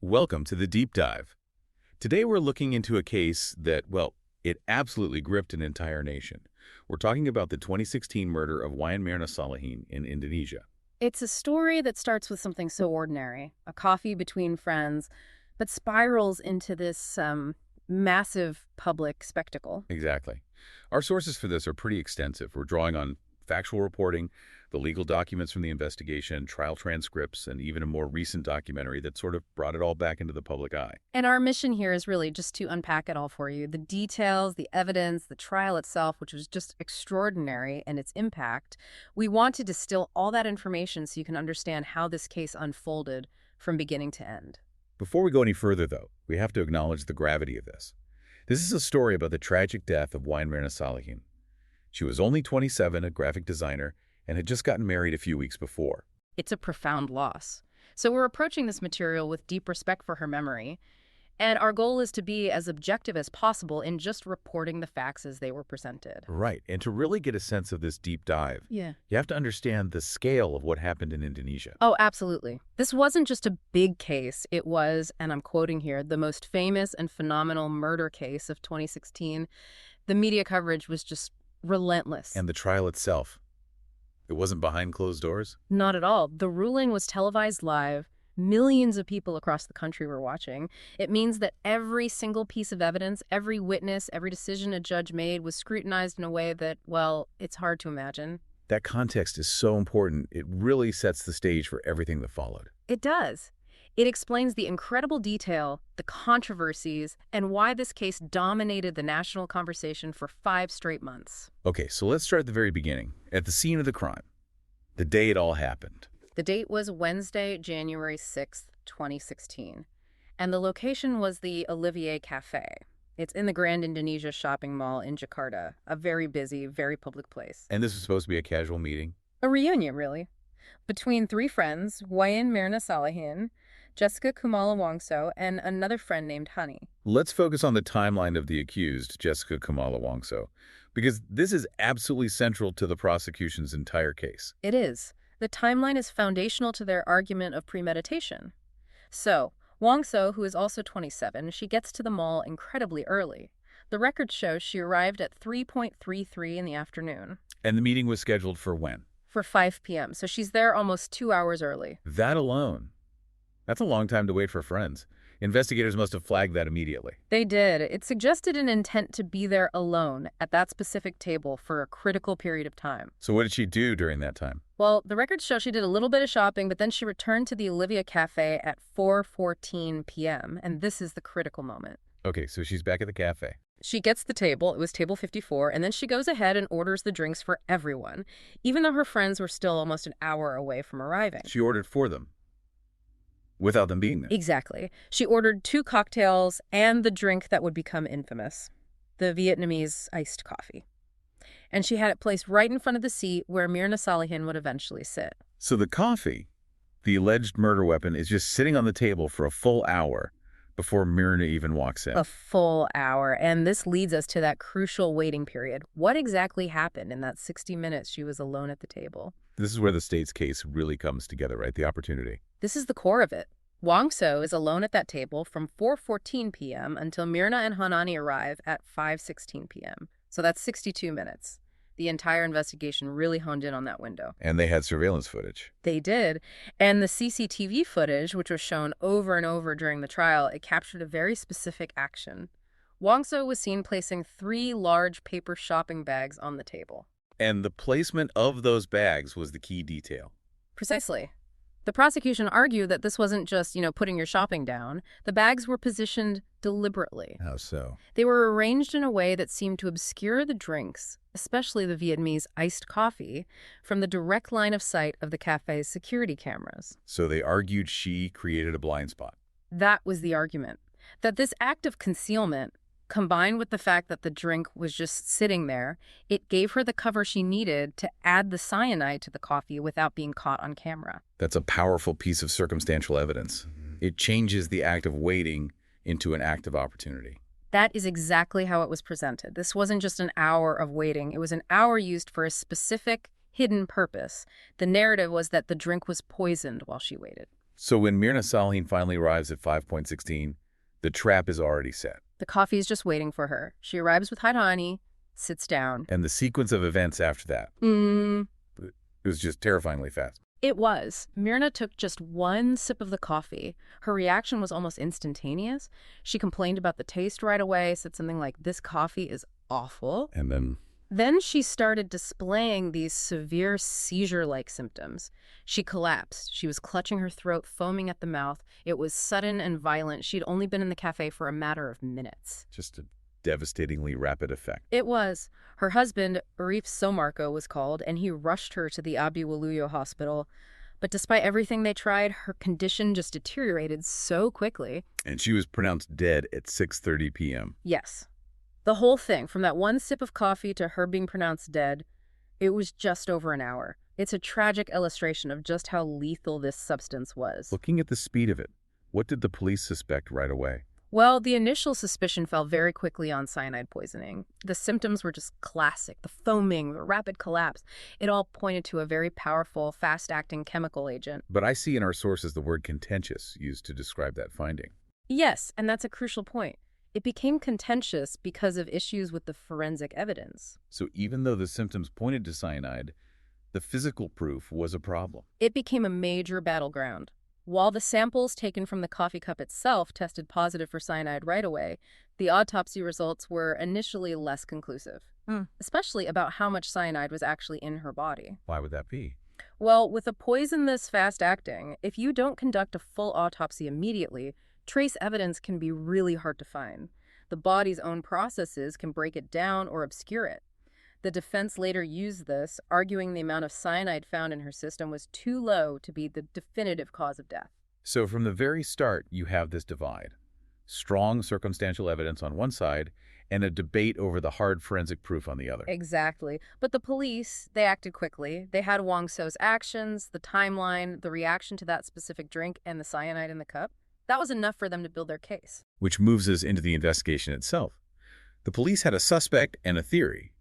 Welcome to the Deep Dive. Today we're looking into a case that, well, it absolutely gripped an entire nation. We're talking about the 2016 murder of Wayan Mirna Salihin in Indonesia. It's a story that starts with something so ordinary, a coffee between friends, but spirals into this massive public spectacle. Exactly. Our sources for this are pretty extensive. We're drawing on factual reporting, the legal documents from the investigation, trial transcripts, and even a more recent documentary that sort of brought it all back into the public eye. And our mission here is really just to unpack it all for you. The details, the evidence, the trial itself, which was just extraordinary, and its impact. We want to distill all that information so you can understand how this case unfolded from beginning to end. Before we go any further, though, we have to acknowledge the gravity of this. This is a story about the tragic death of Wayan Mirna Salihin. She was only 27, a graphic designer, and had just gotten married a few weeks before. It's a profound loss. So we're approaching this material with deep respect for her memory, and our goal is to be as objective as possible in just reporting the facts as they were presented. Right, and to really get a sense of this deep dive, Yeah. you have to understand the scale of what happened in Indonesia. Oh, absolutely. This wasn't just a big case. It was, and I'm quoting here, the most famous and phenomenal murder case of 2016. The media coverage was just relentless. And the trial itself, it wasn't behind closed doors? Not at all. The ruling was televised live. Millions of people across the country were watching. It means that every single piece of evidence, every witness, every decision a judge made was scrutinized in a way that, well, it's hard to imagine. That context is so important. It really sets the stage for everything that followed. It does. It explains the incredible detail, the controversies, and why this case dominated the national conversation for 5 straight months. Okay, so let's start at the very beginning, at the scene of the crime, the day it all happened. The date was Wednesday, January 6th, 2016, and the location was the Olivier Café. It's in the Grand Indonesia shopping mall in Jakarta, a very busy, very public place. And this was supposed to be a casual meeting? A reunion, really, between 3 friends, Wayan Mirna Salihin, Jessica Kumala Wongso, and another friend named Honey. Let's focus on the timeline of the accused, Jessica Kumala Wongso, because this is absolutely central to the prosecution's entire case. It is. The timeline is foundational to their argument of premeditation. So, Wongso, who is also 27, she gets to the mall incredibly early. The record shows she arrived at 3:33 in the afternoon. And the meeting was scheduled for when? For 5 p.m., so she's there almost 2 hours early. That alone. That's a long time to wait for friends. Investigators must have flagged that immediately. They did. It suggested an intent to be there alone at that specific table for a critical period of time. So what did she do during that time? Well, the records show she did a little bit of shopping, but then she returned to the Olivia Cafe at 4:14 p.m., and this is the critical moment. Okay, so she's back at the cafe. She gets the table, it was table 54, and then she goes ahead and orders the drinks for everyone, even though her friends were still almost an hour away from arriving. She ordered for them, without them being there. Exactly. She ordered 2 cocktails and the drink that would become infamous, the Vietnamese iced coffee. And she had it placed right in front of the seat where Mirna Salihin would eventually sit. So the coffee, the alleged murder weapon, is just sitting on the table for a full hour before Mirna even walks in. A full hour. And this leads us to that crucial waiting period. What exactly happened in that 60 minutes she was alone at the table? This is where the state's case really comes together, right? The opportunity. This is the core of it. Wongso is alone at that table from 4:14 p.m. until Mirna and Hanani arrive at 5:16 p.m. So that's 62 minutes. The entire investigation really honed in on that window. And they had surveillance footage. They did. And the CCTV footage, which was shown over and over during the trial, it captured a very specific action. Wongso was seen placing 3 large paper shopping bags on the table. And the placement of those bags was the key detail. Precisely. The prosecution argued that this wasn't just, putting your shopping down. The bags were positioned deliberately. How so? They were arranged in a way that seemed to obscure the drinks, especially the Vietnamese iced coffee, from the direct line of sight of the cafe's security cameras. So they argued she created a blind spot. That was the argument. That this act of concealment, combined with the fact that the drink was just sitting there, it gave her the cover she needed to add the cyanide to the coffee without being caught on camera. That's a powerful piece of circumstantial evidence. It changes the act of waiting into an act of opportunity. That is exactly how it was presented. This wasn't just an hour of waiting. It was an hour used for a specific, hidden purpose. The narrative was that the drink was poisoned while she waited. So when Mirna Salihin finally arrives at 5.16, the trap is already set. The coffee is just waiting for her. She arrives with hot honey, sits down. And the sequence of events after that, it was just terrifyingly fast. It was. Mirna took just one sip of the coffee. Her reaction was almost instantaneous. She complained about the taste right away, said something like, "This coffee is awful." And then Then she started displaying these severe seizure-like symptoms. She collapsed. She was clutching her throat, foaming at the mouth. It was sudden and violent. She'd only been in the cafe for a matter of minutes. just a devastatingly rapid effect. It was. Her husband, Arif Somarco, was called, and he rushed her to the Abi Waluyo hospital. But despite everything they tried, her condition just deteriorated so quickly. And she was pronounced dead at 6:30 p.m. Yes. The whole thing, from that one sip of coffee to her being pronounced dead, it was just over an hour. It's a tragic illustration of just how lethal this substance was. Looking at the speed of it, what did the police suspect right away? Well, the initial suspicion fell very quickly on cyanide poisoning. The symptoms were just classic. The foaming, the rapid collapse. It all pointed to a very powerful, fast-acting chemical agent. But I see in our sources the word contentious used to describe that finding. Yes, and that's a crucial point. It became contentious because of issues with the forensic evidence. So even though the symptoms pointed to cyanide, the physical proof was a problem. It became a major battleground. While the samples taken from the coffee cup itself tested positive for cyanide right away, the autopsy results were initially less conclusive, especially about how much cyanide was actually in her body. Why would that be? Well, with a poison this fast-acting, if you don't conduct a full autopsy immediately, trace evidence can be really hard to find. The body's own processes can break it down or obscure it. The defense later used this, arguing the amount of cyanide found in her system was too low to be the definitive cause of death. So from the very start, you have this divide. Strong circumstantial evidence on one side and a debate over the hard forensic proof on the other. Exactly. But the police, they acted quickly. They had Wongso's actions, the timeline, the reaction to that specific drink, and the cyanide in the cup. That was enough for them to build their case. Which moves us into the investigation itself. The police had a suspect and a theory,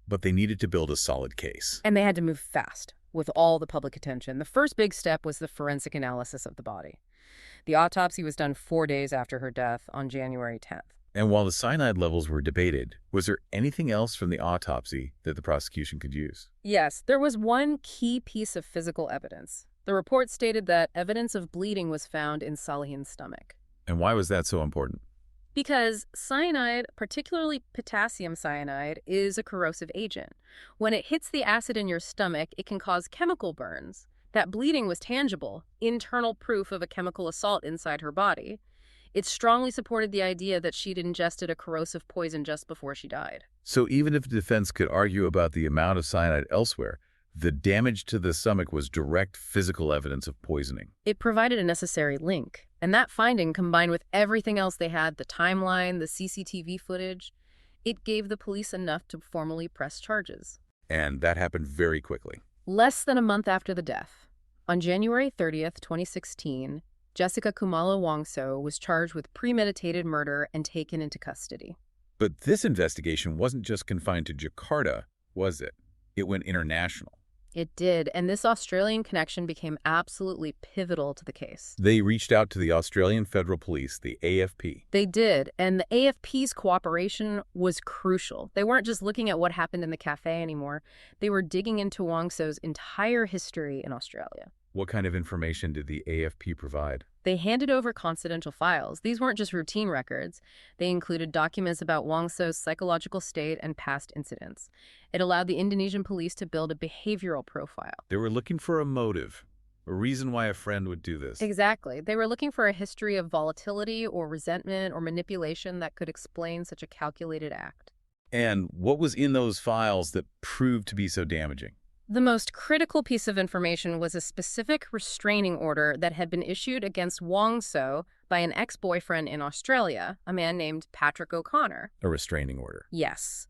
but they needed to build a solid case. And they had to move fast, with all the public attention. The first big step was the forensic analysis of the body. The autopsy was done 4 days after her death on January 10th. And while the cyanide levels were debated, was there anything else from the autopsy that the prosecution could use? Yes, there was one key piece of physical evidence. The report stated that evidence of bleeding was found in Salihin's stomach. And why was that so important? Because cyanide, particularly potassium cyanide, is a corrosive agent. When it hits the acid in your stomach, it can cause chemical burns. That bleeding was tangible, internal proof of a chemical assault inside her body. It strongly supported the idea that she'd ingested a corrosive poison just before she died. So even if the defense could argue about the amount of cyanide elsewhere, the damage to the stomach was direct physical evidence of poisoning. It provided a necessary link, and that finding, combined with everything else they had, the timeline, the CCTV footage, it gave the police enough to formally press charges. And that happened very quickly. Less than a month after the death, on January 30th, 2016, Jessica Kumala Wongso was charged with premeditated murder and taken into custody. But this investigation wasn't just confined to Jakarta, was it? It went international. It did, and this Australian connection became absolutely pivotal to the case. They reached out to the Australian Federal Police, the AFP. They did, and the AFP's cooperation was crucial. They weren't just looking at what happened in the cafe anymore. They were digging into Wongso's entire history in Australia. What kind of information did the AFP provide? They handed over confidential files. These weren't just routine records. They included documents about Wongso's psychological state and past incidents. It allowed the Indonesian police to build a behavioral profile. They were looking for a motive, a reason why a friend would do this. Exactly. They were looking for a history of volatility or resentment or manipulation that could explain such a calculated act. And what was in those files that proved to be so damaging? The most critical piece of information was a specific restraining order that had been issued against Wongso by an ex-boyfriend in Australia, a man named Patrick O'Connor. A restraining order. Yes.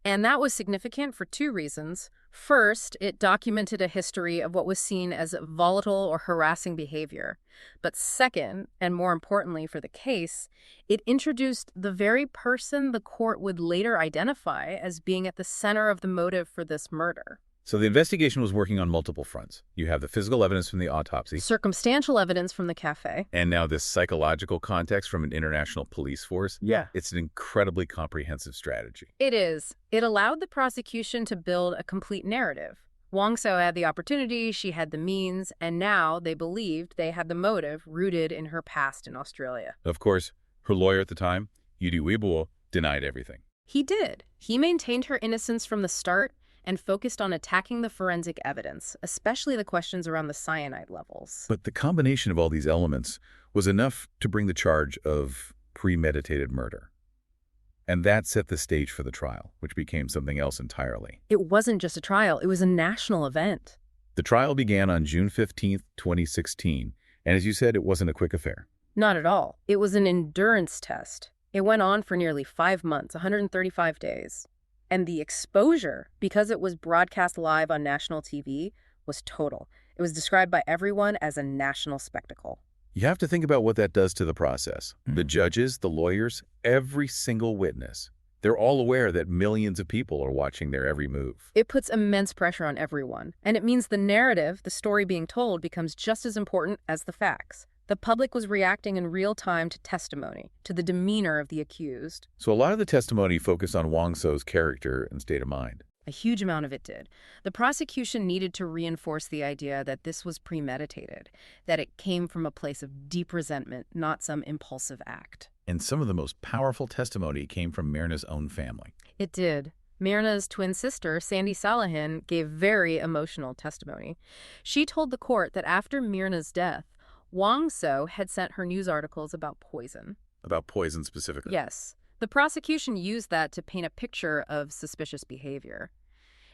And that was significant for two reasons. First, it documented a history of what was seen as volatile or harassing behavior. But second, and more importantly for the case, it introduced the very person the court would later identify as being at the center of the motive for this murder. So the investigation was working on multiple fronts. You have the physical evidence from the autopsy, Circumstantial evidence from the cafe. and now this psychological context from an international police force. Yeah. It's an incredibly comprehensive strategy. It is. It allowed the prosecution to build a complete narrative. Wongso had the opportunity, she had the means, and now they believed they had the motive rooted in her past in Australia. Of course, her lawyer at the time, Yudi Wibowo, denied everything. He did. He maintained her innocence from the start and focused on attacking the forensic evidence, especially the questions around the cyanide levels. But the combination of all these elements was enough to bring the charge of premeditated murder. And that set the stage for the trial, which became something else entirely. It wasn't just a trial, it was a national event. The trial began on June 15, 2016, and as you said, it wasn't a quick affair. Not at all. It was an endurance test. It went on for nearly 5 months, 135 days. And the exposure, because it was broadcast live on national TV, was total. It was described by everyone as a national spectacle. You have to think about what that does to the process. The judges, the lawyers, every single witness. They're all aware that millions of people are watching their every move. It puts immense pressure on everyone. And it means the narrative, the story being told, becomes just as important as the facts. The public was reacting in real time to testimony, to the demeanor of the accused. So a lot of the testimony focused on Wongso's character and state of mind. A huge amount of it did. The prosecution needed to reinforce the idea that this was premeditated, that it came from a place of deep resentment, not some impulsive act. And some of the most powerful testimony came from Mirna's own family. It did. Mirna's twin sister, Sandy Salihin, gave very emotional testimony. She told the court that after Mirna's death, Wongso had sent her news articles about poison. About poison specifically? Yes. The prosecution used that to paint a picture of suspicious behavior.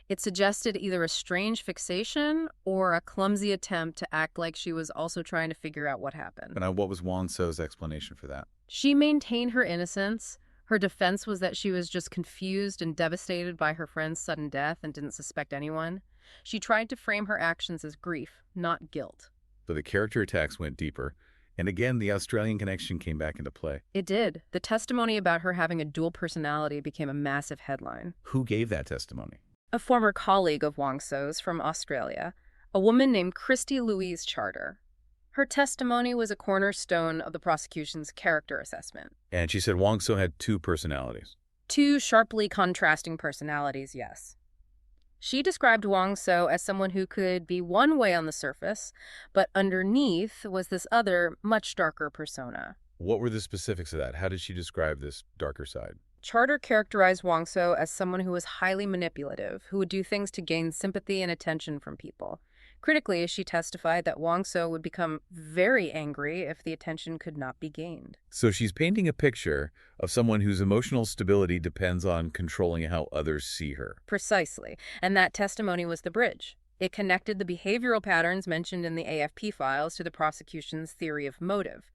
It suggested either a strange fixation or a clumsy attempt to act like she was also trying to figure out what happened. And what was Wongso's explanation for that? She maintained her innocence. Her defense was that she was just confused and devastated by her friend's sudden death and didn't suspect anyone. She tried to frame her actions as grief, not guilt. But the character attacks went deeper. And again, the Australian connection came back into play. It did. The testimony about her having a dual personality became a massive headline. Who gave that testimony? A former colleague of Wongso's from Australia, a woman named Christy Louise Charter. Her testimony was a cornerstone of the prosecution's character assessment. And she said Wongso had two personalities. Two sharply contrasting personalities, yes. She described Wongso as someone who could be one way on the surface, but underneath was this other, much darker persona. What were the specifics of that? How did she describe this darker side? Charter characterized Wongso as someone who was highly manipulative, who would do things to gain sympathy and attention from people. Critically, she testified that Wongso would become very angry if the attention could not be gained. So she's painting a picture of someone whose emotional stability depends on controlling how others see her. Precisely. And that testimony was the bridge. It connected the behavioral patterns mentioned in the AFP files to the prosecution's theory of motive.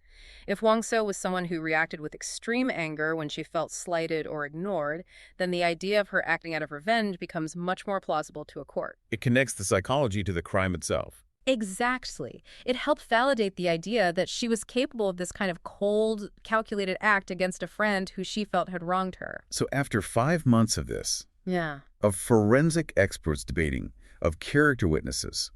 If Wongso was someone who reacted with extreme anger when she felt slighted or ignored, then the idea of her acting out of revenge becomes much more plausible to a court. It connects the psychology to the crime itself. Exactly. It helped validate the idea that she was capable of this kind of cold, calculated act against a friend who she felt had wronged her. So after 5 months of this, Yeah. of forensic experts debating, of character witnesses,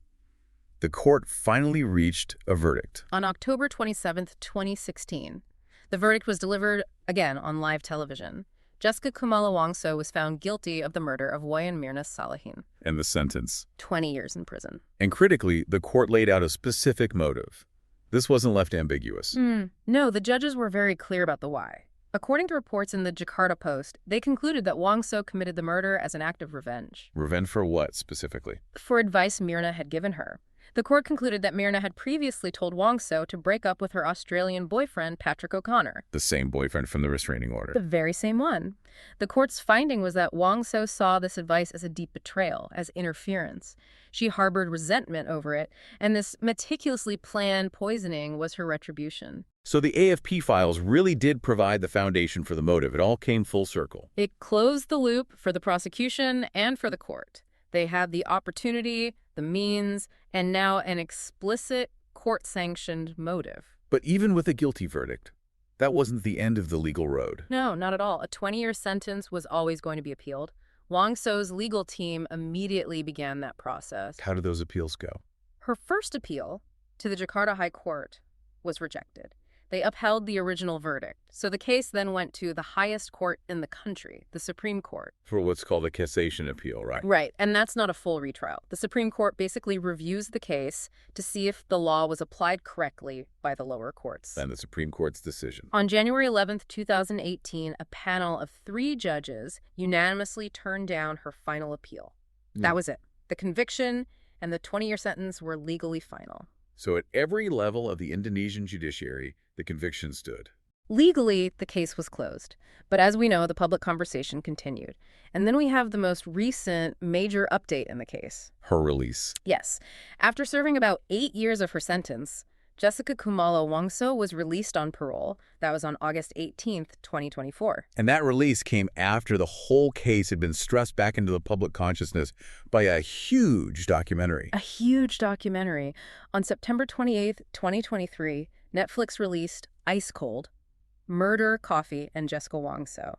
the court finally reached a verdict. On October 27, 2016, the verdict was delivered, again, on live television. Jessica Kumala Wongso was found guilty of the murder of Wayan Mirna Salihin. And the sentence. 20 years in prison. And critically, the court laid out a specific motive. This wasn't left ambiguous. No, the judges were very clear about the why. According to reports in the Jakarta Post, they concluded that Wongso committed the murder as an act of revenge. Revenge for what, specifically? For advice Mirna had given her. The court concluded that Mirna had previously told Wongso to break up with her Australian boyfriend, Patrick O'Connor. The same boyfriend from the restraining order. The very same one. The court's finding was that Wongso saw this advice as a deep betrayal, as interference. She harbored resentment over it, and this meticulously planned poisoning was her retribution. So the AFP files really did provide the foundation for the motive. It all came full circle. It closed the loop for the prosecution and for the court. They had the opportunity, the means, and now an explicit court-sanctioned motive. But even with a guilty verdict, that wasn't the end of the legal road. No, not at all. A 20-year sentence was always going to be appealed. Wongso's legal team immediately began that process. How did those appeals go? Her first appeal to the Jakarta High Court was rejected. They upheld the original verdict. So the case then went to the highest court in the country, the Supreme Court. For what's called a cassation appeal, right? Right, and that's not a full retrial. The Supreme Court basically reviews the case to see if the law was applied correctly by the lower courts. And the Supreme Court's decision. On January 11th, 2018, a panel of 3 judges unanimously turned down her final appeal. That was it. The conviction and the 20-year sentence were legally final. So at every level of the Indonesian judiciary, the conviction stood. Legally, the case was closed. But as we know, the public conversation continued. And then we have the most recent major update in the case. Her release. Yes. After serving about 8 years of her sentence, Jessica Kumala Wongso was released on parole. That was on August 18th, 2024. And that release came after the whole case had been thrust back into the public consciousness by a huge documentary. A huge documentary. On September 28th, 2023, Netflix released Ice Cold: Murder, Coffee, and Jessica Wongso.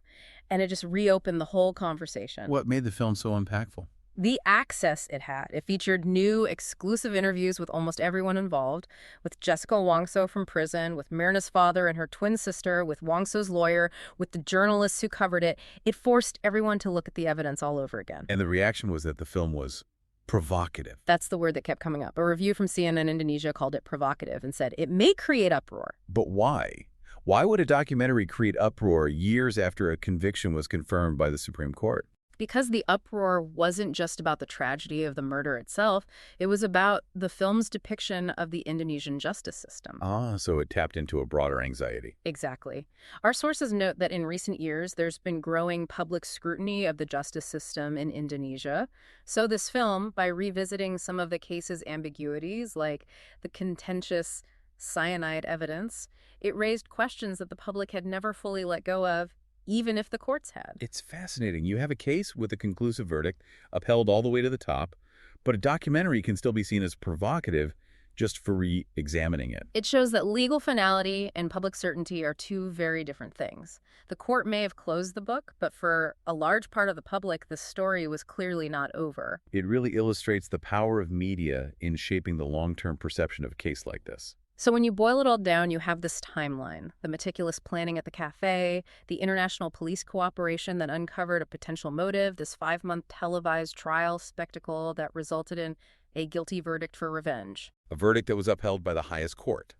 And it just reopened the whole conversation. What made the film so impactful? The access it had. It featured new, exclusive interviews with almost everyone involved, with Jessica Wongso from prison, with Mirna's father and her twin sister, with Wongso's lawyer, with the journalists who covered it. It forced everyone to look at the evidence all over again. And the reaction was that the film was provocative. That's the word that kept coming up. A review from CNN Indonesia called it provocative and said it may create uproar. But why? Why would a documentary create uproar years after a conviction was confirmed by the Supreme Court? Because the uproar wasn't just about the tragedy of the murder itself, it was about the film's depiction of the Indonesian justice system. Ah, so it tapped into a broader anxiety. Exactly. Our sources note that in recent years, there's been growing public scrutiny of the justice system in Indonesia. So this film, by revisiting some of the case's ambiguities, like the contentious cyanide evidence, it raised questions that the public had never fully let go of, even if the courts had. It's fascinating. You have a case with a conclusive verdict, upheld all the way to the top, but a documentary can still be seen as provocative just for re-examining it. It shows that legal finality and public certainty are two very different things. The court may have closed the book, but for a large part of the public, the story was clearly not over. It really illustrates the power of media in shaping the long-term perception of a case like this. So when you boil it all down, you have this timeline: the meticulous planning at the café, the international police cooperation that uncovered a potential motive, this 5-month televised trial spectacle that resulted in a guilty verdict for revenge. A verdict that was upheld by the highest court.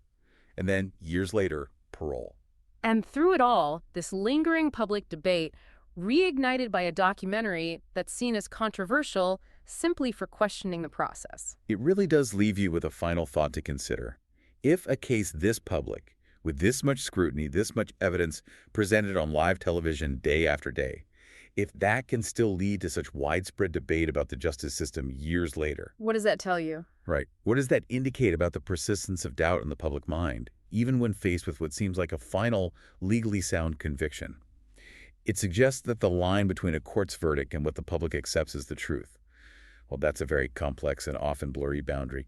And then, years later, parole. And through it all, this lingering public debate, reignited by a documentary that's seen as controversial simply for questioning the process. It really does leave you with a final thought to consider. If a case this public, with this much scrutiny, this much evidence presented on live television day after day, if that can still lead to such widespread debate about the justice system years later. What does that tell you? Right. What does that indicate about the persistence of doubt in the public mind, even when faced with what seems like a final, legally sound conviction? It suggests that the line between a court's verdict and what the public accepts as the truth, well, that's a very complex and often blurry boundary.